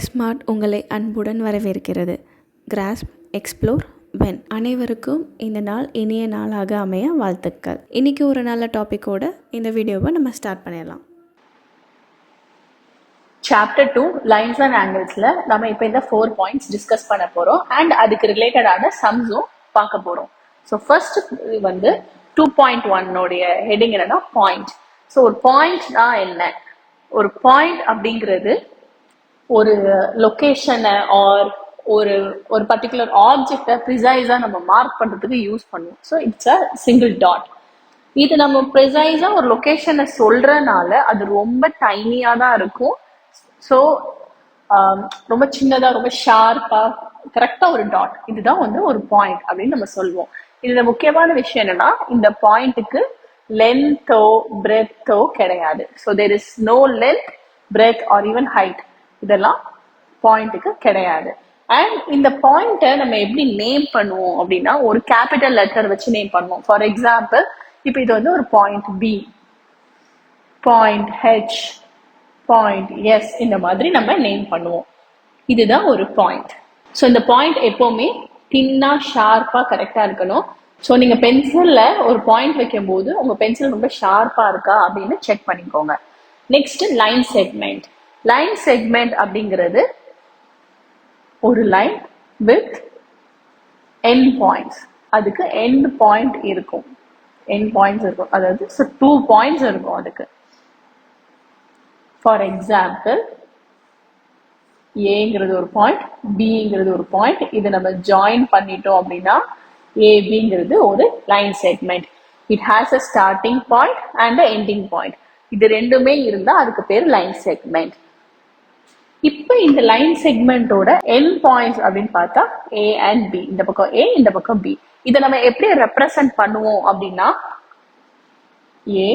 Smart உங்களை அன்புடன் வரவேற்கிறது. Grass, explore, when. அனைவருக்கும் இந்த நாள் இனிய நாளாக அமைய வாழ்த்துக்கள். இன்றைக்கி ஒரு நல்ல டாப்பிக்கோட இந்த வீடியோவை நம்ம ஸ்டார்ட் பண்ணிடலாம். சாப்டர் 2 லைன்ஸ் அண்ட் ஆங்கிள்ஸில் நம்ம இப்போ இந்த 4 பாயிண்ட்ஸ் டிஸ்கஸ் பண்ண போகிறோம் அண்ட் அதுக்கு ரிலேட்டடான சம்ஸும் பார்க்க போகிறோம். ஸோ ஃபர்ஸ்ட் வந்து 2.1 ஹெட்டிங் என்னன்னா பாயிண்ட். ஸோ ஒரு பாயிண்ட்னா என்ன? ஒரு பாயிண்ட் அப்படிங்கிறது ஒரு லொக்கேஷனை ஆர் ஒரு ஒரு பர்டிகுலர் ஆப்ஜெக்டை ப்ரிசைஸாக நம்ம மார்க் பண்ணுறதுக்கு யூஸ் பண்ணுவோம். So it's a single dot. இது நம்ம ப்ரிசைஸாக ஒரு லொக்கேஷனை சொல்கிறனால அது ரொம்ப டைனியாக தான் இருக்கும். ஸோ ரொம்ப சின்னதாக, ரொம்ப ஷார்ப்பாக, கரெக்டாக ஒரு டாட். இதுதான் வந்து ஒரு பாயிண்ட் அப்படின்னு நம்ம சொல்லுவோம். இதில் முக்கியமான விஷயம் என்னன்னா, இந்த பாயிண்ட்டுக்கு லென்த்தோ பிரெத்தோ கிடையாது. So there is no length, breadth or even height. இதெல்லாம் பாயிண்ட்டுக்கு கிடையாது. அண்ட் இந்த பாயிண்ட்டை நம்ம எப்படி நேம் பண்ணுவோம் அப்படின்னா, ஒரு கேபிட்டல் லெட்டர் வச்சு நேம் பண்ணுவோம். ஃபார் எக்ஸாம்பிள், இப்போ இது வந்து ஒரு point B, point H, point S, இந்த மாதிரி நம்ம நேம் பண்ணுவோம். இதுதான் ஒரு பாயிண்ட். ஸோ இந்த பாயிண்ட் எப்போவுமே தின்னா ஷார்ப்பாக கரெக்டாக இருக்கணும். ஸோ நீங்கள் பென்சிலில் ஒரு பாயிண்ட் வைக்கும் போது உங்கள் பென்சில் ரொம்ப ஷார்ப்பாக இருக்கா அப்படின்னு செக் பண்ணிக்கோங்க. Next line segment. Line segment அப்படிங்கிறது ஒரு லைன் வித் எண்ட் பாயிண்ட்ஸ். அதுக்கு எண்ட் பாயிண்ட் இருக்கும், எண்ட் பாயிண்ட்ஸ் இருக்கும். அதாவது 2 பாயிண்ட்ஸ் இருக்கும் அதுக்கு. ஃபார் எக்ஸாம்பிள், ஏங்கிறது ஒரு பாயிண்ட், பிங்கிறது ஒரு பாயிண்ட். இதை நம்ம ஜாயின் பண்ணிட்டோம் அப்படின்னா ஏபிங்கிறது ஒரு line segment. It has a starting point and a ending point. இது ரெண்டுமே இருந்தால் அதுக்கு பேர் லைன் செக்மெண்ட். இப்போ இந்த லைன் செக்மெண்டோட எண்ட் பாயிண்ட்ஸ் அப்படின்னு பார்த்தா ஏ அண்ட் பி. இந்த பக்கம் ஏ, இந்த பக்கம் பி. இதை நம்ம எப்படி ரெப்ரசன்ட் பண்ணுவோம் அப்படின்னா, ஏ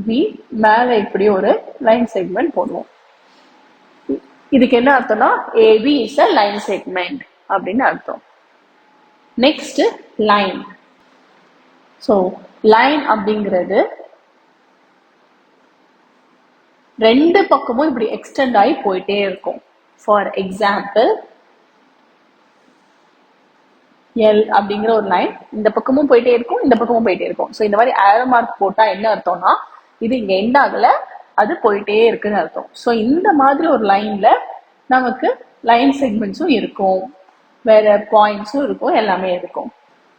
பி மேல இப்படி ஒரு லைன் செக்மெண்ட் போடுவோம். இதுக்கு என்ன அர்த்தம்னா, AB is a line segment அப்படின்னு அர்த்தம். Next line. ஸோ லைன் அப்படிங்கிறது ரெண்டு பக்கமும் இப்படி எக்ஸ்டெண்ட் ஆகி போயிட்டே இருக்கும். ஃபார் எக்ஸாம்பிள், எல் அப்படிங்கிற ஒரு லைன் இந்த பக்கமும் போயிட்டே இருக்கும், இந்த பக்கமும் போயிட்டே இருக்கும். ஸோ இந்த மாதிரி ஏரோ மார்க் போட்டால் என்ன அர்த்தம்னா, இது இங்க எண்ட் ஆகல, அது போயிட்டே இருக்குன்னு அர்த்தம். ஸோ இந்த மாதிரி ஒரு லைன்ல நமக்கு லைன் செக்மெண்ட்ஸும் இருக்கும், வேற பாயிண்ட்ஸும் இருக்கும், எல்லாமே இருக்கும்.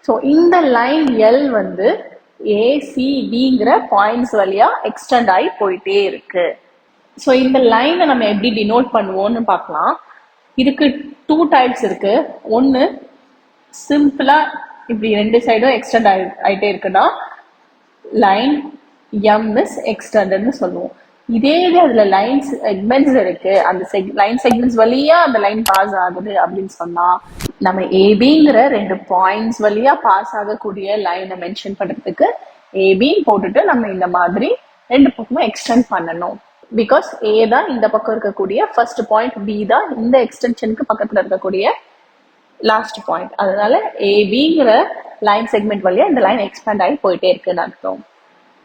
ஸோ இந்த லைன் எல் வந்து ஏசிடிங்கிற பாயிண்ட்ஸ் வழியா எக்ஸ்டெண்ட் ஆகி போயிட்டே இருக்கு. ஸோ இந்த லைனை நம்ம எப்படி டினோட் பண்ணுவோம்னு பார்க்கலாம். இதுக்கு 2 டைப்ஸ் இருக்கு. ஒன்று சிம்பிளா இப்படி ரெண்டு சைடும் எக்ஸ்டெண்ட் ஆகிட்டே இருக்குன்னா லைன் எம் இஸ் எக்ஸ்டெண்டட்னு சொல்லுவோம். இதே இது அதுல லைன் செக்மெண்ட்ஸ் இருக்கு, அந்த லைன் செக்மெண்ட்ஸ் வழியா அந்த லைன் பாஸ் ஆகுது அப்படின்னு சொன்னா, நம்ம ஏபிங்கிற 2 பாயிண்ட்ஸ் வழியா பாஸ் ஆகக்கூடிய லைனை மென்ஷன் பண்றதுக்கு ஏபின்னு போட்டுட்டு நம்ம இந்த மாதிரி ரெண்டு பக்கமும் எக்ஸ்டெண்ட் பண்ணணும். பிகாஸ் ஏ தான் இந்த பக்கம் இருக்கக்கூடிய ஃபர்ஸ்ட் பாயிண்ட், பி தான் இந்த எக்ஸ்டென்ஷனுக்கு பக்கத்துல இருக்கக்கூடிய லாஸ்ட் பாயிண்ட். அதனால ஏபிங்கிற லைன் செக்மெண்ட் வழியா இந்த லைன் எக்ஸ்பேண்ட் ஆகி போயிட்டே இருக்குன்னு அர்த்தம்.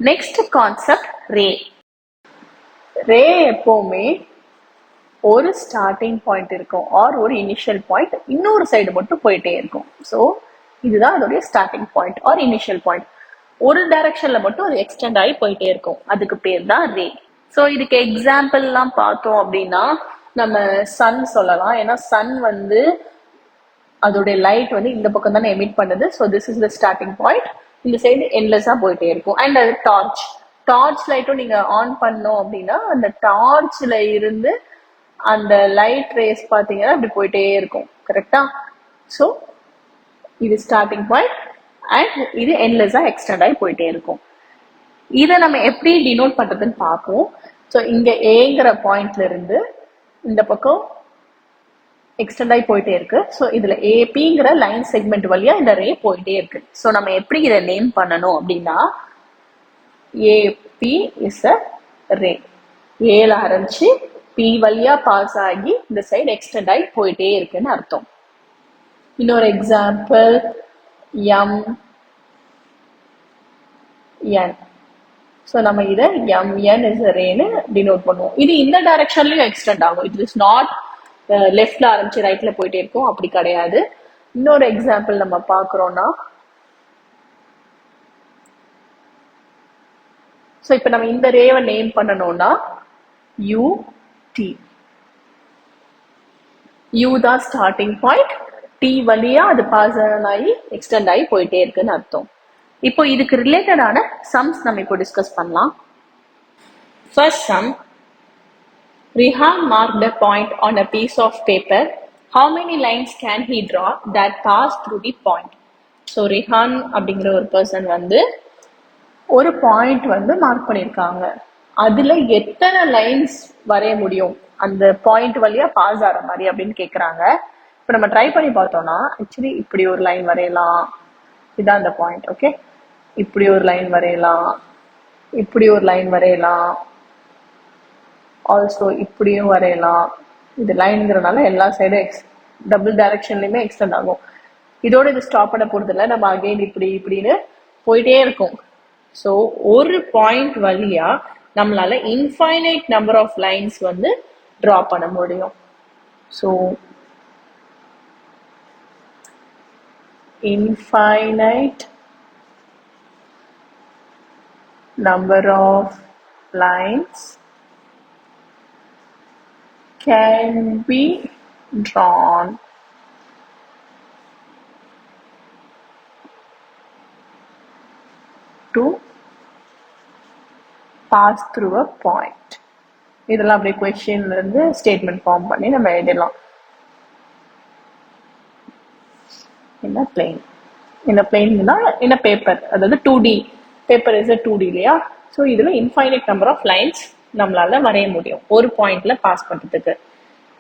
நெக்ஸ்ட் கான்செப்ட் ரே. ரே எப்பவுமே ஒரு ஸ்டார்டிங் பாயிண்ட் இருக்கும் ஆர் ஒரு இனிஷியல் பாயிண்ட் இன்னொரு சைடு மட்டும் போயிட்டே இருக்கும். ஸோ இதுதான் அதோடைய starting point or initial point. ஒரு டைரக்ஷன்ல மட்டும் அது எக்ஸ்டெண்ட் ஆகி போயிட்டே இருக்கும். அதுக்கு பேர் தான் ரே. ஸோ இதுக்கு எக்ஸாம்பிள்லாம் பார்த்தோம் அப்படின்னா நம்ம சன் சொல்லலாம். ஏன்னா சன் வந்து அதோடைய லைட் வந்து இந்த பக்கம் தானே எமிட் பண்ணுது. So this is the starting point. இந்த சைடு எண்ட்லெஸ்ஸாக போயிட்டே இருக்கும். அண்ட் அது டார்ச். டார்ச் லைட்டும் நீங்கள் ஆன் பண்ணோம் அப்படின்னா அந்த டார்ச்சில் இருந்து அந்த லைட் ரேஸ் பார்த்தீங்கன்னா அப்படி போயிட்டே இருக்கும். கரெக்டா? ஸோ இது ஸ்டார்டிங் பாயிண்ட் அண்ட் இது எண்ட்லெஸ்ஸாக எக்ஸ்டெண்ட் ஆகி போயிட்டே இருக்கும். இதை நம்ம எப்படி டினோட் பண்றதுன்னு பார்ப்போம். ஸோ இங்க ஏங்கிற பாயிண்ட்ல இருந்து இந்த பக்கம் எக்ஸ்டெண்ட் ஆகி போயிட்டே இருக்கு. ஸோ இதுல ஏபிங்கிற லைன் செக்மெண்ட் வழியா இந்த ரே போயிட்டே இருக்கு. ஸோ நம்ம எப்படி இதை நேம் பண்ணணும் அப்படின்னா, ஏபி இஸ் அ ரே. ஏல ஆரம்பிச்சு பி வழியா பாஸ் ஆகி இந்த சைடு எக்ஸ்டெண்ட் ஆகி போயிட்டே இருக்குன்னு அர்த்தம். இன்னொரு எக்ஸாம்பிள், எம் என். ஸோ நம்ம இதை எம்என் இஸ் ரேன்னு டினோட் பண்ணுவோம். இது இந்த டைரக்ஷன்லயும் எக்ஸ்டெண்ட் ஆகும். இட் இஸ் நாட் லெஃப்ட்ல ஆரம்பிச்சு ரைட்ல போயிட்டே இருக்கும், அப்படி கிடையாது. இன்னொரு எக்ஸாம்பிள் நம்ம பார்க்குறோம்னா, ஸோ இப்போ நம்ம இந்த ரேவை நேம் பண்ணணும்னா யூடி. யூ தான் ஸ்டார்டிங் பாயிண்ட், டி வழியா அது பாஸ் ஆகி எக்ஸ்டெண்ட் ஆகி போயிட்டே இருக்குன்னு அர்த்தம். இப்போ இதுக்கு ரிலேட்டடான சம்ஸ் நம்ம இப்போ டிஸ்கஸ் பண்ணலாம். First sum, Rihan marked a point on a piece of paper. How many lines can he draw that pass through the point? So Rihan அப்படிங்கிற ஒரு பர்சன் வந்து ஒரு பாயிண்ட் வந்து மார்க் பண்ணியிருக்காங்க. அதுல எத்தனை லைன்ஸ் வரைய முடியும் அந்த பாயிண்ட் வழியா பாஸ் ஆகிற மாதிரி அப்படின்னு கேட்குறாங்க. இப்போ நம்ம ட்ரை பண்ணி பார்த்தோம்னா ஆக்சுவலி இப்படி ஒரு லைன் வரையலாம், இதான் அந்த பாயிண்ட். ஓகே, இப்படி ஒரு லைன் வரையலாம், இப்படி ஒரு லைன் வரையலாம், ஆல்சோ இப்படியும் வரையலாம். இது லைன்ங்கிறனால எல்லா சைடும் டபுள் டைரக்ஷன்லையுமே எக்ஸ்டெண்ட் ஆகும். இதோட இது ஸ்டாப் பண்ண போறது இல்லை, நம்ம அகைன் இப்படி இப்படின்னு போயிட்டே இருக்கும். ஸோ ஒரு பாயிண்ட் வழியா நம்மளால இன்ஃபைனைட் நம்பர் ஆஃப் லைன்ஸ் வந்து ட்ரா பண்ண முடியும். So infinite number of lines can be drawn to pass through a point. இதெல்லாம் அப்படியே கொஸ்டின்ல இருந்து ஸ்டேட்மெண்ட் ஃபார்ம் பண்ணி நம்ம எழுதலாம். in a plane. In a plane in a paper, அதாவது 2D பேப்பர் இஸ் 2D இல்லையா. ஸோ இதுல இன்ஃபைனைட் நம்பர் ஆஃப் லைன்ஸ் நம்மளால வரைய முடியும் ஒரு பாயிண்ட்ல பாஸ் பண்றதுக்கு.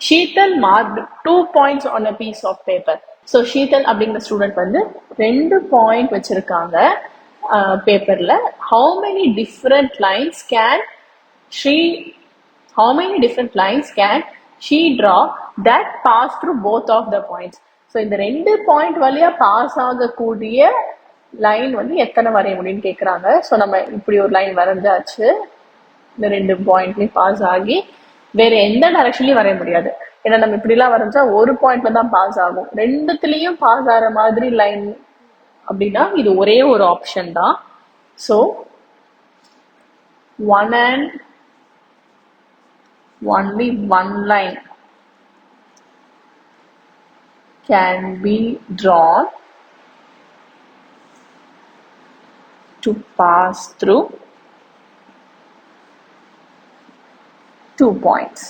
Sheetal mark 2 points on a piece of paper. So Sheetal அப்படிங்கிற ஸ்டூடெண்ட் வந்து 2 பாயிண்ட் வச்சிருக்காங்க பேப்பர்ல. how many different lines can she draw that pass through both of the points? So இந்த 2 பாயிண்ட் வழியா பாஸ் ஆகக்கூடிய லைன் வந்து எத்தனை வரைய முடியும்னு கேட்குறாங்க. ஸோ நம்ம இப்படி ஒரு லைன் வரைஞ்சாச்சு, இந்த 2 பாயிண்ட்லையும் பாஸ் ஆகி வேற எந்த டைரக்ஷன்லையும் வரைய முடியாது. ஏன்னா நம்ம இப்படிலாம் வரைஞ்சா ஒரு பாயிண்ட்ல தான் பாஸ் ஆகும். ரெண்டுத்துலேயும் பாஸ் ஆகிற மாதிரி லைன் அப்படின்னா இது ஒரே ஒரு ஆப்ஷன் தான். So one and only one line can be drawn to pass through 2 points.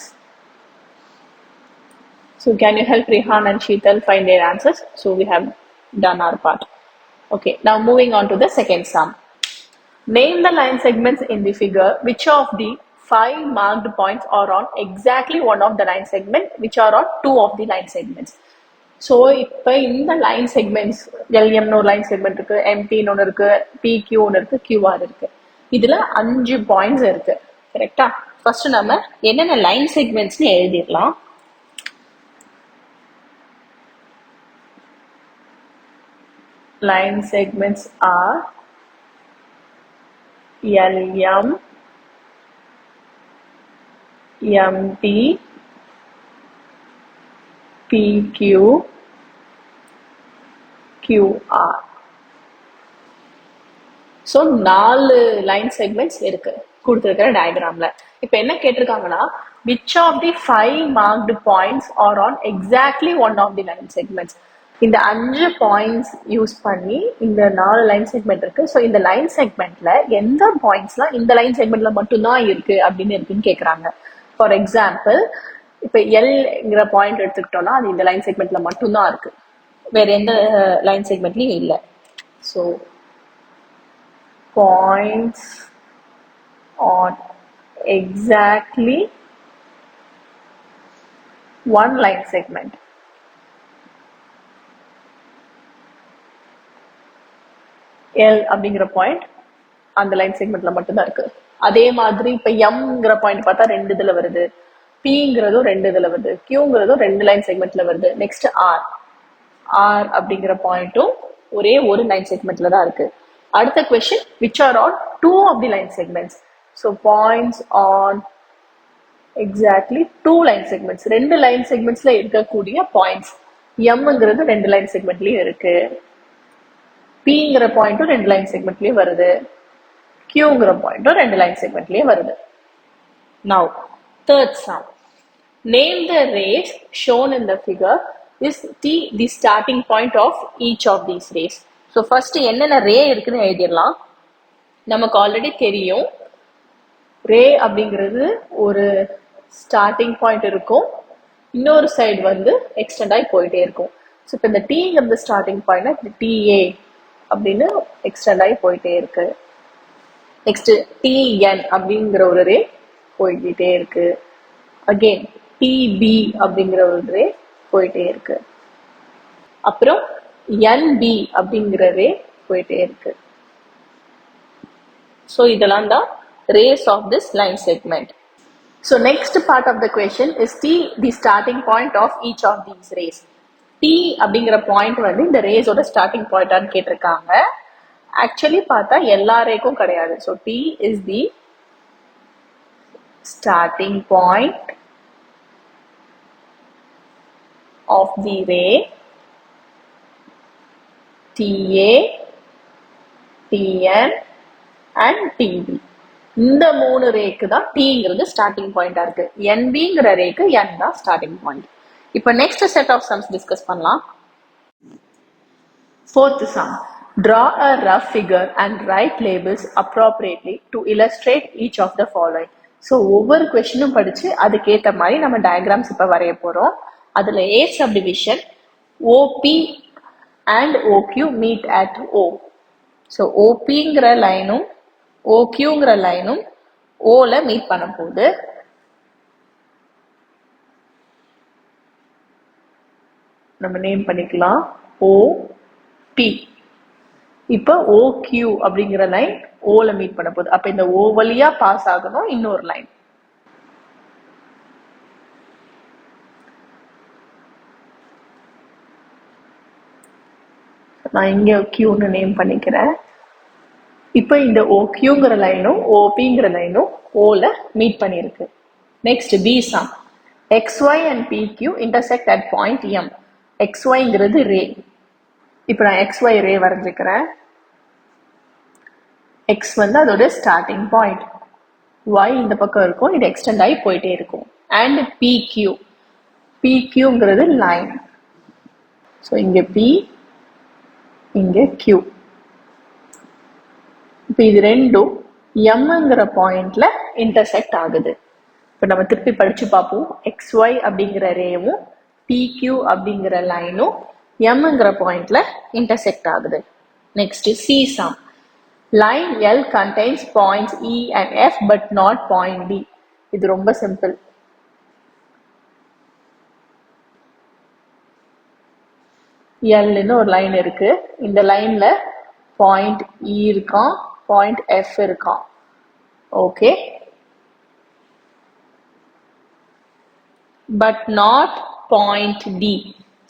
So can you help Rihan and Sheetal find their answers? So we have done our part. Okay, now moving on to the second sum. Name the line segments in the figure. Which of the 5 marked points are on exactly one of the line segments, which are on 2 of the line segments? So இப்போ இந்த line segments எல்எம்னு ஒரு line segment இருக்கு, எம்டின்னு ஒன்று இருக்கு, பிக்யூ ஒன்று இருக்கு, QR இருக்கு. இதுல 5 பாயிண்ட்ஸ் இருக்கு. கரெக்டா? ஃபர்ஸ்ட் நம்ம என்னென்ன லைன் செக்மெண்ட்ஸ்னு எழுதிடலாம். Line segments are LM, MT, PQ, QR. So 4 line segments இருக்கு கொடுத்துருக்கிற டயக்ராம்ல. இப்போ என்ன கேட்டிருக்காங்கன்னா, which of the 5 marked points are on exactly one of the line segments? இந்த 5 பாயிண்ட்ஸ் யூஸ் பண்ணி இந்த 4 லைன் செக்மெண்ட் இருக்கு. ஸோ இந்த லைன் செக்மெண்ட்ல எந்த பாயிண்ட்ஸ்லாம் இந்த லைன் செக்மெண்ட்ல மட்டும்தான் இருக்கு அப்படின்னு இருக்குன்னு கேட்குறாங்க. ஃபார் எக்ஸாம்பிள், இப்போ எல்ங்கிற பாயிண்ட் எடுத்துக்கிட்டோம்னா அது இந்த லைன் செக்மெண்ட்ல மட்டும்தான் இருக்கு, வேற எந்த லைன் செக்மெண்ட்லயும் இல்லை. So points on exactly one line segment. L அப்படிங்கிற பாயிண்ட் அந்த லைன் செக்மெண்ட்ல மட்டும்தான் இருக்கு. அதே மாதிரி இப்ப எம்ங்கிற பாயிண்ட் பார்த்தா 2 இதுல வருது, பிங்கிறதும் 2 இதுல வருது, கியூங்கிறதும் 2 லைன் செக்மெண்ட்ல வருது. நெக்ஸ்ட் ஆர், ஆர் அப்படிங்கிற பாயிண்ட்டும் ஒரே ஒரு லைன் செக்மெண்ட்ல தான் இருக்கு. அடுத்த question, which are on 2 of the line segments. So points on exactly 2 line segments. 2 line செக்மெண்ட்ஸ்ல இருக்கக்கூடிய பாயிண்ட்ஸ். எம்ங்கிறது 2 லைன் செக்மெண்ட்லயும் இருக்கு, பிங்கிற பாயிண்ட்டும் 2 லைன் செக்மெண்ட்லயும் வருது, கியூங்கிற பாயிண்ட்டும் 2 லைன் செக்மெண்ட்லயும் வருது. Now, third sum. Name the rays shown in the figure. Is T the starting point of each of these rays? So first என்னென்ன ரே இருக்குன்னு எழுதிடலாம். நமக்கு ஆல்ரெடி தெரியும் ரே அப்படிங்கிறது ஒரு ஸ்டார்டிங் பாயிண்ட் இருக்கும், இன்னொரு சைடு வந்து எக்ஸ்டெண்ட் ஆகி போயிட்டே இருக்கும். ஸோ இப்போ இந்த டீங்கிறது ஸ்டார்டிங் பாயிண்ட்னா இந்த டிஏ அப்படின்னு எக்ஸ்டெண்ட் ஆகி போயிட்டே இருக்கு. நெக்ஸ்ட் டிஎன் அப்படிங்கிற ஒரு ரே போய்கிட்டே இருக்கு. அகெயின் டிபி அப்படிங்கிற ஒரு ரே போயிட்டே இருக்கு. அப்புறம் என்பி அப்படிங்கிற ரே போயிட்டே இருக்கு. ஸோ இதெல்லாம் தான் rays of this line segment. So next part of the question is T the starting point of each of these rays. T அப்படிங்கிற பாயிண்ட் வந்து இந்த ரேஸோட ஸ்டார்டிங் பாயிண்டான்னு கேட்டிருக்காங்க. ஆக்சுவலி பார்த்தா எல்லா ரேக்கும் கிடையாது. So T is the starting point of the ray TA, TN and TB. இந்த 3 rack தான் டீங்கிறது starting பாயிண்டா இருக்கு. என்பிங்கிற ரேக்கு என் தான் ஸ்டார்டிங் பாயிண்ட். இப்போ next set of sums discuss பண்ணலாம். Fourth sum. Draw a rough figure and write labels appropriately to illustrate each of the following. So ஒவ்வொரு கொஸ்டினும் படிச்சு அதுக்கேற்ற மாதிரி நம்ம டயக்ராம்ஸ் இப்போ வரைய போறோம். அதுல A subdivision OP and OQ meet at O. So OPங்கிற லைனும் OQங்கிற லைனும் ஓல மீட் பண்ண போகுது. நம்ம நேம் பண்ணிக்கலாம் OP. இப்போ OQ அப்படிங்கிற லைன் ஓல மீட் பண்ண போகுது. அப்ப இந்த O வழியா பாஸ் ஆகணும் இன்னொரு லைன். நான் இங்க Qன்னு நேம் பண்ணிக்கிறேன். இப்போ இந்த OQங்கிற லைனும் OPங்கிற லைனும் ஓல மீட் பண்ணிருக்கு. Next B sum. XY and PQ intersect at point M. XYங்கிறது ரே. இப்போ நான் XY ரே வரைஞ்சிக்கிறேன். X வந்து அதோட ஸ்டார்டிங் பாயிண்ட், Y இந்த பக்கம் இருக்கும், இது எக்ஸ்டெண்ட் ஆகி போயிட்டே இருக்கும். அண்ட் PQ, PQங்கிறது லைன். ஸோ இங்க P, இங்க Q. இப்போ இது ரெண்டும் எம்ங்கிற பாயிண்ட்ல இன்டர்செக்ட் ஆகுது. இப்போ நம்ம திருப்பி படிச்சு பார்ப்போம். XY அப்படிங்கிற ரேவும் PQ அப்படிங்கிற லைனும் எம்ங்கிற பாயிண்ட்ல இன்டர்செக்ட் ஆகுது. Next C sum. Line L contains points E and F but not point D. இது ரொம்ப சிம்பிள். Lன்னு ஒரு லைன் இருக்கு. இந்த லைன்ல பாயிண்ட் E இருக்கான், பாயிண்ட் F இருக்கான். Okay, but not point D.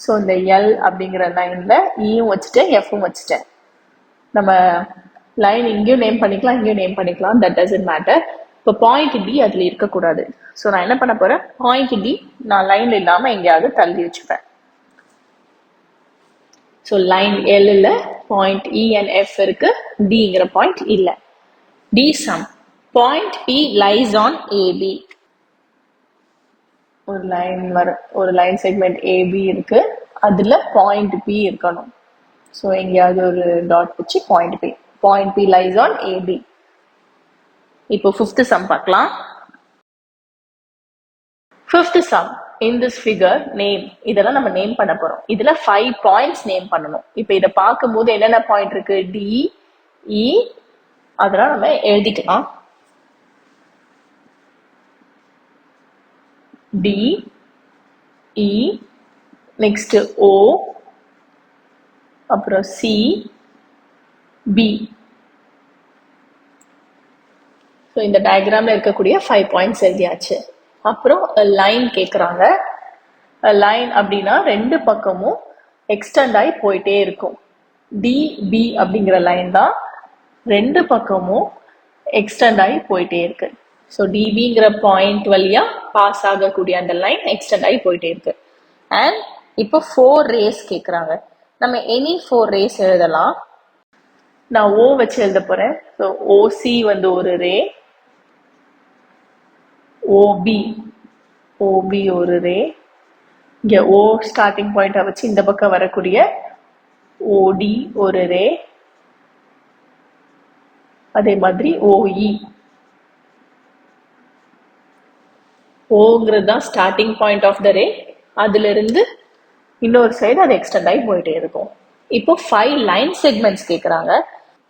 So இந்த L அப்படிங்கிற லைன்ல ஈயும் வச்சுட்டேன், எஃப்பும் வச்சுட்டேன். நம்ம லைன் இங்கேயும் நேம் பண்ணிக்கலாம், இங்கேயும் நேம் பண்ணிக்கலாம், தட் டசன்ட் மேட்டர். இப்போ பாயிண்ட் டி அதுல இருக்கக்கூடாது. ஸோ நான் என்ன பண்ண போறேன், பாயிண்ட் டி நான் லைன்ல இல்லாம எங்கேயாவது தள்ளி வச்சுப்பேன். ஸோ லைன் எல்ல பாயிண்ட் இ அண்ட் எஃப் இருக்கு, டிங்கிற பாயிண்ட் இல்ல. D sum. Point P lies on AB. ஒரு லைன் செக்மெண்ட் ஏபி இருக்கு, அதுல பாயிண்ட் பி இருக்கணும். ஸோ எங்கேயாவது ஒரு டாட் வச்சு point B. Point P lies on AB. இப்போ ஃபிஃப்த் சம் பார்க்கலாம். Fifth sum. In this figure, name. இதெல்லாம் நம்ம நேம் பண்ண போறோம். இதுல 5 பாயிண்ட்ஸ் நேம் பண்ணணும். இப்போ இதை பார்க்கும்போது என்னென்ன பாயிண்ட் இருக்கு, டி, இ, அதெல்லாம் நம்ம எழுதிக்கலாம். டி, இ, நெக்ஸ்ட் ஓ, அப்புறம் சி, பி. ஸோ இந்த டயக்ராம்ல இருக்கக்கூடிய 5 பாயிண்ட்ஸ் எழுதியாச்சு. அப்புறம் லைன் கேட்குறாங்க. லைன் அப்படின்னா ரெண்டு பக்கமும் எக்ஸ்டெண்ட் ஆகி போயிட்டே இருக்கும். டிபி அப்படிங்கிற லைன் தான் ரெண்டு பக்கமும் எக்ஸ்டெண்ட் ஆகி போயிட்டே இருக்கு. ஸோ டிபிங்கிற பாயிண்ட் வழியா பாஸ் ஆகக்கூடிய அந்த லைன் எக்ஸ்டெண்ட் ஆகி போயிட்டே இருக்கு. அண்ட் இப்போ 4 ரேஸ் கேட்குறாங்க. நம்ம எனி 4 ரேஸ் எழுதலாம். நான் ஓ வச்சு எழுத போறேன். ஸோ ஓசி வந்து ஒரு ரே, ஓபி ஒரு ரே, இங்க ஓ ஸ்டார்டிங் பாயிண்டா வச்சு இந்த பக்கம் வரக்கூடிய ஓடி ஒரு ரே, அதே மாதிரி ஓஇ, ஓங்கிறது தான் ஸ்டார்டிங் பாயிண்ட் ஆஃப் த ரே, அதுல இருந்து இன்னொரு சைடு அது எக்ஸ்டெண்ட் ஆகி போயிட்டே இருக்கும். இப்போ 5 லைன் செக்மெண்ட்ஸ் கேட்குறாங்க.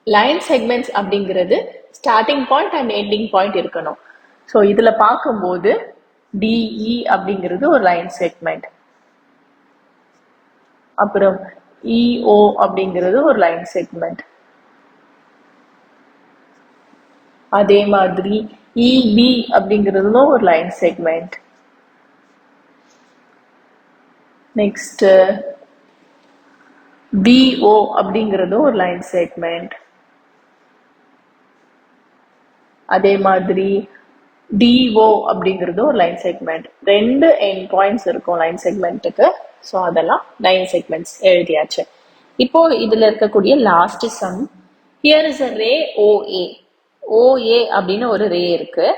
லைன் செக்மெண்ட்ஸ் அப்படிங்கிறது starting point and ending point இருக்கணும். ஸோ இதுல பார்க்கும்போது டிஇ அப்படிங்கிறது ஒரு லைன் செக்மெண்ட், அப்புறம் இஓ அப்படிங்கிறது ஒரு லைன் செக்மெண்ட், அதே மாதிரி இபி அப்படிங்கிறதும் ஒரு லைன் செக்மெண்ட். நெக்ஸ்ட் பிஓ அப்படிங்கிறதும் ஒரு லைன் செக்மெண்ட். அதே மாதிரி டிஓ அப்படிங்கிறதும் ஒரு லைன் செக்மெண்ட். 2 எண்ட் பாயிண்ட்ஸ் இருக்கும் லைன் செக்மெண்ட்டுக்கு. ஸோ அதெல்லாம் லைன் செக்மெண்ட்ஸ் எழுதியாச்சு. இப்போ இதுல இருக்கக்கூடிய last some, here is a ray OA. OA அப்படின்னு ஒரு ரே இருக்கு.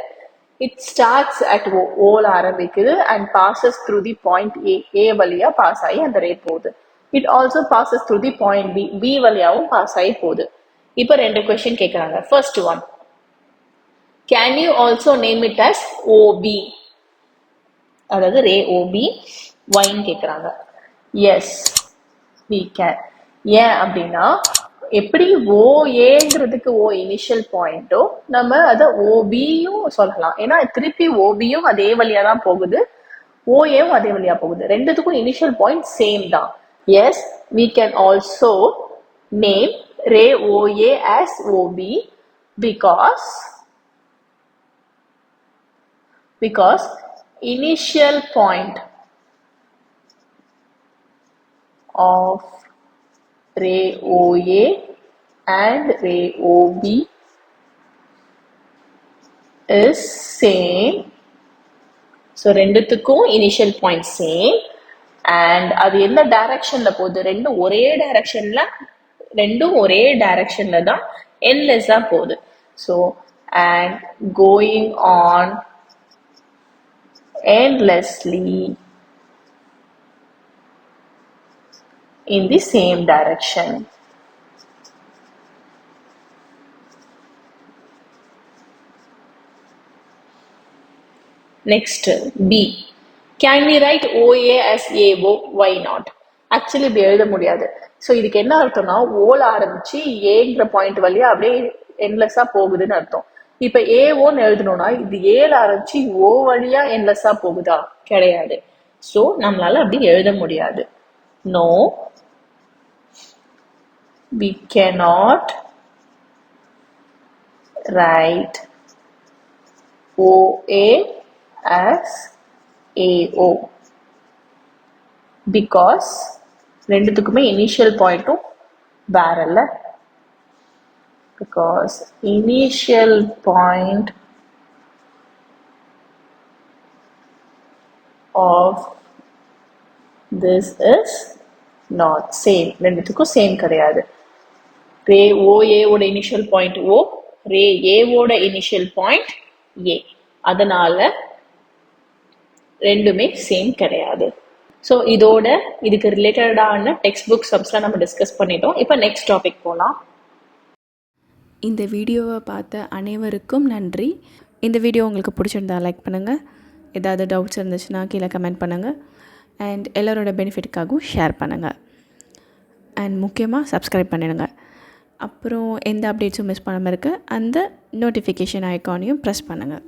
இட் ஸ்டார்ட்ஸ் அட் ஓல ஆரம்பிக்குது and passes through the point A. A வழியா பாஸ் ஆகி அந்த ரே போகுது. It also passes through the point B. B வழியாவும் பாஸ் ஆகி போகுது. இப்போ 2 கொஸ்டின் கேட்குறாங்க. First one, can you also name it as OP, அதாவது ரே ஓபி ஒய்ன்னு கேட்குறாங்க. Yes we can. ஏன் அப்படின்னா எப்படி ஓஏங்கிறதுக்கு ஓ இனிஷியல் பாயிண்டோ நம்ம அதை ஓபியும் சொல்லலாம். ஏன்னா திருப்பி ஓபியும் அதே வழியா தான் போகுது, ஓஏவும் அதே வழியா போகுது. ரெண்டுத்துக்கும் இனிஷியல் பாயிண்ட் சேம் தான். Yes we can also name ray OA as OP because initial point of ray OA and ray OB is same. So ரெண்டுத்துக்கும் initial point same and அது என்ன டைரக்ஷன்ல போகுது, ரெண்டும் ஒரே டைரக்ஷன்ல தான் endless-ஆ போகுது. So and going on endlessly in the same direction. Next B, can we write OA as AO? Why not? Actually இப்படி எழுத முடியாது. ஸோ இதுக்கு என்ன அர்த்தம்னா ஓல ஆரம்பிச்சு ஏங்கிற பாயிண்ட் வழியா அப்படியே என்லெஸ்ஸா போகுதுன்னு அர்த்தம். இப்ப ஏஓன்னு எழுதணும்னா இது ஏல ஆரம்பிச்சு ஓ வழியா என்லெஸ்ஸா போகுதா? கிடையாது. ஸோ நம்மளால அப்படி எழுத முடியாது. No, we cannot write OA as AO because ரெண்டுத்துக்குமே இனிஷியல் பாயிண்ட்டும் வேற இல்ல. Because initial point of this is not same. ரெண்டுத்துக்கும் சேம் கிடையாது. ரே ஓஏ ஓட இனிஷியல் பாயிண்ட் ஓ, ரே ஏ ஓட இனிஷியல் பாயிண்ட் ஏ. அதனால ரெண்டுமே சேம் கிடையாது. ஸோ இதோட இதுக்கு ரிலேட்டடான டெக்ஸ்ட் புக் சப்ஸ்லாம் நம்ம டிஸ்கஸ் பண்ணிட்டோம். இப்போ நெக்ஸ்ட் டாபிக் போகலாம். இந்த வீடியோவை பார்த்த அனைவருக்கும் நன்றி. இந்த வீடியோ உங்களுக்கு பிடிச்சிருந்தா லைக் பண்ணுங்கள். ஏதாவது டவுட்ஸ் இருந்துச்சுன்னா கீழே கமெண்ட் பண்ணுங்கள். அண்ட் எல்லோரோட பெனிஃபிட்டுக்காகவும் ஷேர் பண்ணுங்கள். அண்ட் முக்கியமாக சப்ஸ்கிரைப் பண்ணிடுங்க. அப்புறம் எந்த அப்டேட்ஸும் மிஸ் பண்ணாமல் இருக்க அந்த நோட்டிஃபிகேஷன் ஐக்கானையும் ப்ரெஸ் பண்ணுங்கள்.